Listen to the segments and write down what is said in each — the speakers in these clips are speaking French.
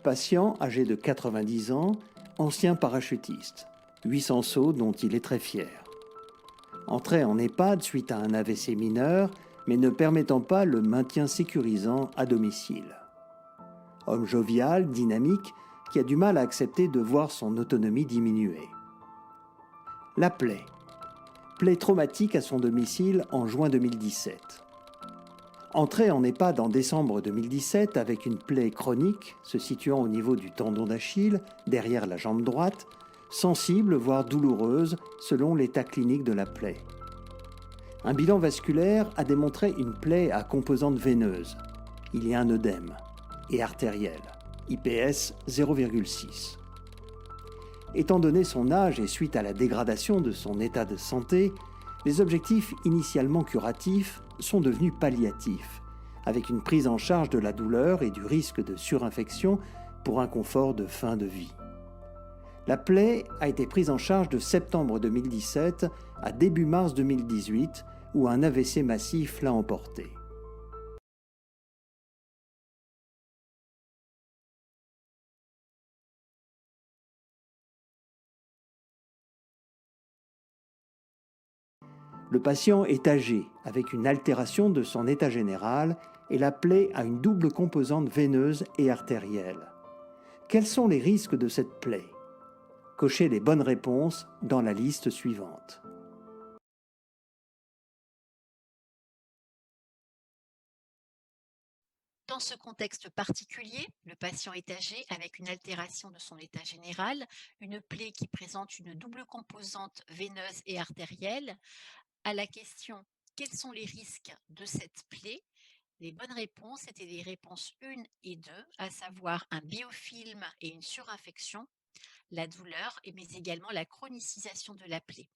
Patient âgé de 90 ans, ancien parachutiste. 800 sauts dont il est très fier. Entré en EHPAD suite à un AVC mineur, mais ne permettant pas le maintien sécurisant à domicile. Homme jovial, dynamique, qui a du mal à accepter de voir son autonomie diminuer. La plaie. Plaie traumatique à son domicile en juin 2017. Entré en EHPAD en décembre 2017 avec une plaie chronique se situant au niveau du tendon d'Achille, derrière la jambe droite, sensible voire douloureuse selon l'état clinique de la plaie. Un bilan vasculaire a démontré une plaie à composante veineuse. Il y a un œdème et artériel, IPS 0,6. Étant donné son âge et suite à la dégradation de son état de santé, les objectifs initialement curatifs sont devenus palliatifs, avec une prise en charge de la douleur et du risque de surinfection pour un confort de fin de vie. La plaie a été prise en charge de septembre 2017 à début mars 2018, où un AVC massif l'a emporté. Le patient est âgé, avec une altération de son état général, et la plaie a une double composante veineuse et artérielle. Quels sont les risques de cette plaie ? Cochez les bonnes réponses dans la liste suivante. Dans ce contexte particulier, le patient est âgé avec une altération de son état général, une plaie qui présente une double composante veineuse et artérielle. À la question quels sont les risques de cette plaie, les bonnes réponses étaient les réponses 1 et 2, à savoir un biofilm et une surinfection, la douleur, mais également la chronicisation de la plaie.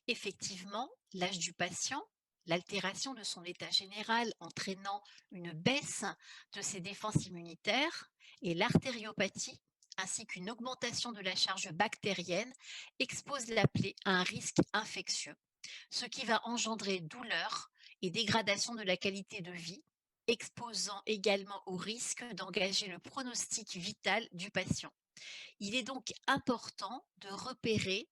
Effectivement, l'âge du patient, l'altération de son état général entraînant une baisse de ses défenses immunitaires et l'artériopathie, ainsi qu'une augmentation de la charge bactérienne, exposent la plaie à un risque infectieux, ce qui va engendrer douleur et dégradation de la qualité de vie, exposant également au risque d'engager le pronostic vital du patient. Il est donc important de repérer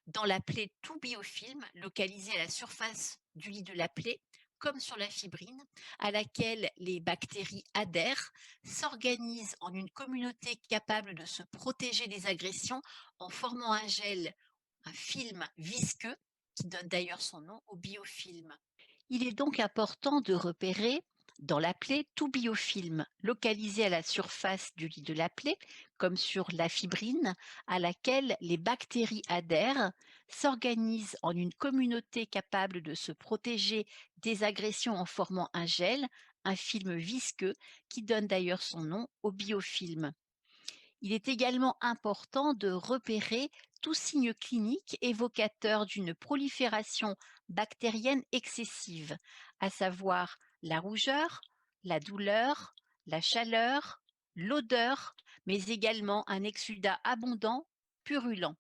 dans la plaie tout biofilm localisée à la surface du lit de la plaie, comme sur la fibrine, à laquelle les bactéries adhèrent, s'organisent en une communauté capable de se protéger des agressions en formant un gel, un film visqueux, qui donne d'ailleurs son nom au biofilm. Il est donc important de repérer dans la plaie tout biofilm localisé à la surface du lit de la plaie, comme sur la fibrine, à laquelle les bactéries adhèrent, s'organisent en une communauté capable de se protéger des agressions en formant un gel, un film visqueux, qui donne d'ailleurs son nom au biofilm. Il est également important de repérer tout signe clinique évocateur d'une prolifération bactérienne excessive, à savoir la rougeur, la douleur, la chaleur, l'odeur, mais également un exsudat abondant, purulent.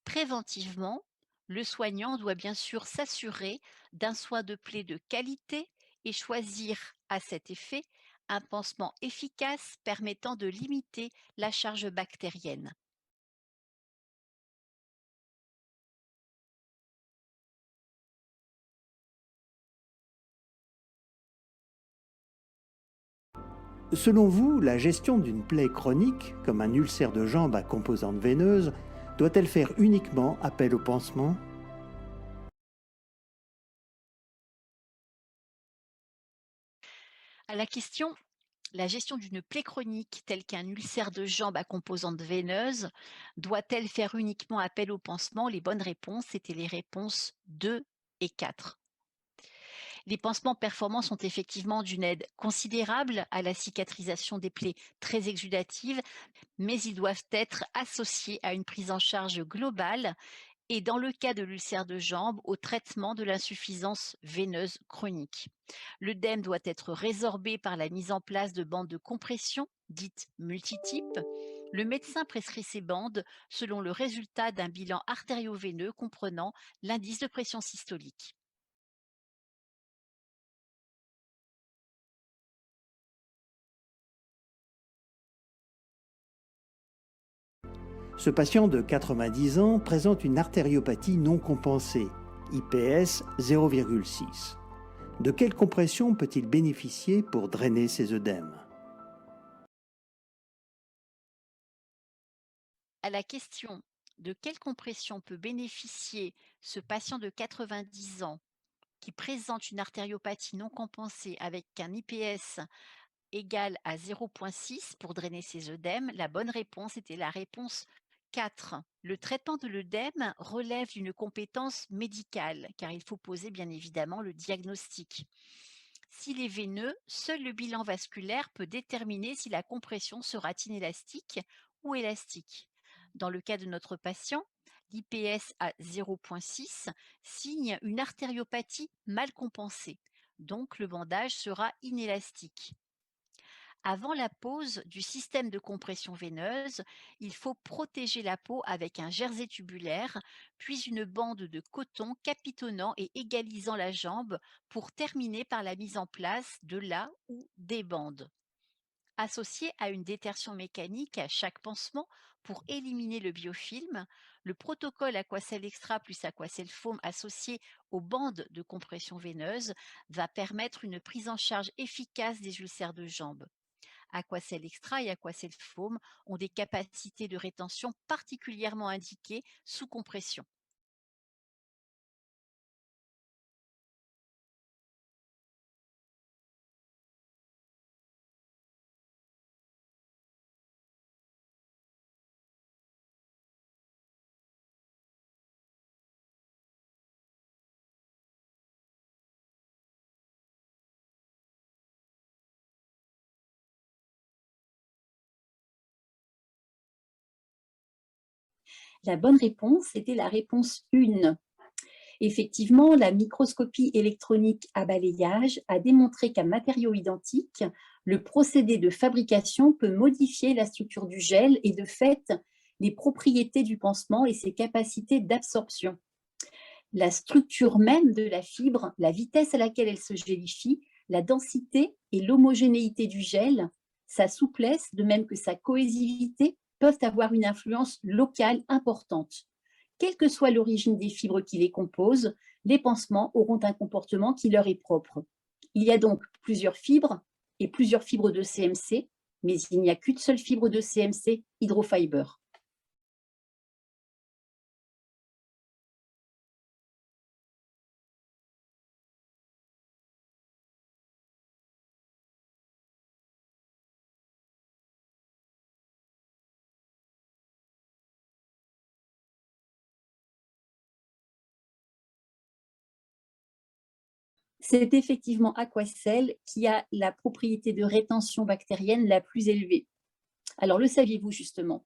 Préventivement, le soignant doit bien sûr s'assurer d'un soin de plaie de qualité et choisir à cet effet un pansement efficace permettant de limiter la charge bactérienne. Selon vous, la gestion d'une plaie chronique, comme un ulcère de jambe à composante veineuse, doit-elle faire uniquement appel au pansement ? À la question la gestion d'une plaie chronique telle qu'un ulcère de jambe à composante veineuse doit-elle faire uniquement appel au pansement? Les bonnes réponses étaient les réponses 2 et 4. Les pansements performants sont effectivement d'une aide considérable à la cicatrisation des plaies très exudatives, mais ils doivent être associés à une prise en charge globale et, dans le cas de l'ulcère de jambe, au traitement de l'insuffisance veineuse chronique. L'œdème doit être résorbé par la mise en place de bandes de compression, dites multitypes. Le médecin prescrit ces bandes selon le résultat d'un bilan artério-veineux comprenant l'indice de pression systolique. Ce patient de 90 ans présente une artériopathie non compensée, IPS 0,6. De quelle compression peut-il bénéficier pour drainer ses œdèmes? À la question de quelle compression peut bénéficier ce patient de 90 ans qui présente une artériopathie non compensée avec un IPS égal à 0,6 pour drainer ses œdèmes, la bonne réponse était la réponse 4. Le traitement de l'œdème relève d'une compétence médicale, car il faut poser bien évidemment le diagnostic. S'il est veineux, seul le bilan vasculaire peut déterminer si la compression sera inélastique ou élastique. Dans le cas de notre patient, l'IPS à 0,6 signe une artériopathie mal compensée, donc le bandage sera inélastique. Avant la pose du système de compression veineuse, il faut protéger la peau avec un jersey tubulaire, puis une bande de coton capitonnant et égalisant la jambe pour terminer par la mise en place de la ou des bandes. Associé à une détertion mécanique à chaque pansement pour éliminer le biofilm, le protocole Aquacel Extra plus Aquacel Foam associé aux bandes de compression veineuse va permettre une prise en charge efficace des ulcères de jambes. Aquacel Extra et Aquacel Foam ont des capacités de rétention particulièrement indiquées sous compression. La bonne réponse était la réponse 1. Effectivement, la microscopie électronique à balayage a démontré qu'un matériau identique, le procédé de fabrication peut modifier la structure du gel et de fait les propriétés du pansement et ses capacités d'absorption. La structure même de la fibre, la vitesse à laquelle elle se gélifie, la densité et l'homogénéité du gel, sa souplesse, de même que sa cohésivité, peuvent avoir une influence locale importante. Quelle que soit l'origine des fibres qui les composent, les pansements auront un comportement qui leur est propre. Il y a donc plusieurs fibres et plusieurs fibres de CMC, mais il n'y a qu'une seule fibre de CMC, Hydrofiber. C'est effectivement Aquacel qui a la propriété de rétention bactérienne la plus élevée. Alors, le saviez-vous justement?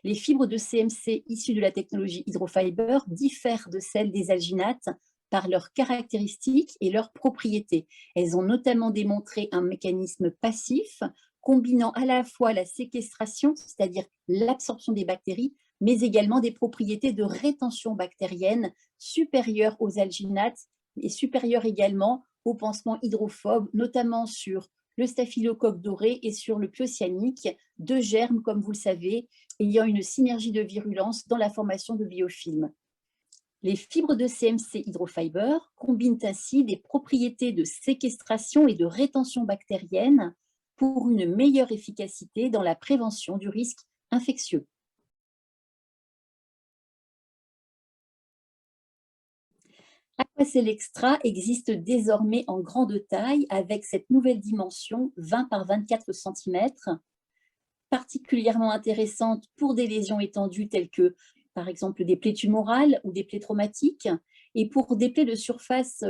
Les fibres de CMC issues de la technologie Hydrofiber diffèrent de celles des alginates par leurs caractéristiques et leurs propriétés. Elles ont notamment démontré un mécanisme passif combinant à la fois la séquestration, c'est-à-dire l'absorption des bactéries, mais également des propriétés de rétention bactérienne supérieures aux alginates et supérieures également aux pansements hydrophobes, notamment sur le staphylocoque doré et sur le pyocyanique, deux germes, comme vous le savez, ayant une synergie de virulence dans la formation de biofilms. Les fibres de CMC Hydrofiber combinent ainsi des propriétés de séquestration et de rétention bactérienne pour une meilleure efficacité dans la prévention du risque infectieux. Aquacel Extra existe désormais en grande taille avec cette nouvelle dimension 20 par 24 cm, particulièrement intéressante pour des lésions étendues telles que par exemple des plaies tumorales ou des plaies traumatiques, et pour des plaies de surface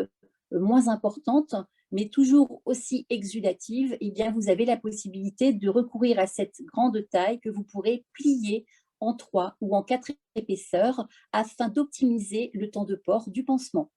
moins importantes, mais toujours aussi exudatives, eh bien vous avez la possibilité de recourir à cette grande taille que vous pourrez plier en 3 ou en 4 épaisseurs afin d'optimiser le temps de port du pansement.